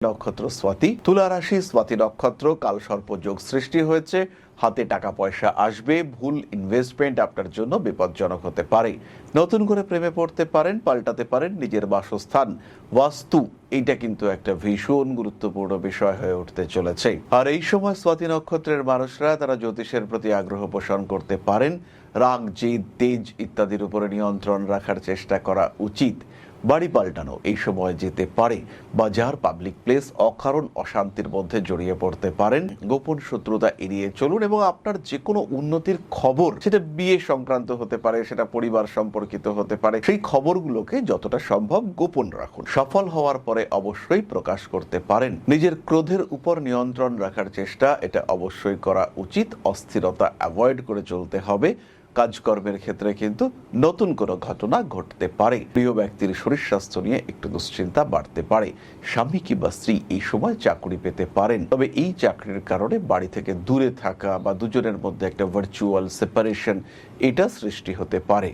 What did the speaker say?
নক্ষত্র স্বাতি, তুলা রাশি স্বাতি নক্ষত্র, কালসর্প যোগ সৃষ্টি হয়েছে। হাতে টাকা পয়সা আসবে, ভুল ইনভেস্টমেন্ট আপনার জন্য বিপজ্জনক হতে পারে। নতুন করে প্রেমে পড়তে পারেন, পাল্টাতে পারেন নিজের বাসস্থান। বাস্তু এইটা কিন্তু একটা ভীষণ গুরুত্বপূর্ণ বিষয় হয়ে উঠতে চলেছে। আর এই সময় স্বাতি নক্ষত্রের মানুষরা তারা জ্যোতিষের প্রতি আগ্রহ পোষণ করতে পারেন। রাগ, জেদ, তেজ ইত্যাদির উপরে নিয়ন্ত্রণ রাখার চেষ্টা করা উচিত। বাড়ি পাল্টানো এই সময় যেতে পারে। বাজার, পাবলিক প্লেস, অকারণ অশান্তির মধ্যে জড়িয়ে পড়তে পারেন। গোপন শত্রুতা এড়িয়ে চলুন এবং আপনার যে কোনো উন্নতির খবর, সেটা বিয়ে সংক্রান্ত হতে পারে, সেটা পরিবার সম্পর্কিত হতে পারে, সেই খবরগুলোকে যতটা সম্ভব গোপন রাখুন। সফল হওয়ার পরে অবশ্যই প্রকাশ করতে পারেন। নিজের ক্রোধের উপর নিয়ন্ত্রণ রাখার চেষ্টা এটা অবশ্যই করা উচিত। অস্থিরতা অ্যাভয়েড করে চলতে হবে। কাজকর্মের ক্ষেত্রে কিন্তু নতুন কোনো ঘটনা ঘটতে পারে। প্রিয় ব্যক্তির শরীর স্বাস্থ্য নিয়ে একটু দুশ্চিন্তা বাড়তে পারে। স্বামী কিংবা স্ত্রী এই সময় চাকরি পেতে পারেন, তবে এই চাকরির কারণে বাড়ি থেকে দূরে থাকা বা দুজনের মধ্যে একটা ভার্চুয়াল সেপারেশন এটা সৃষ্টি হতে পারে।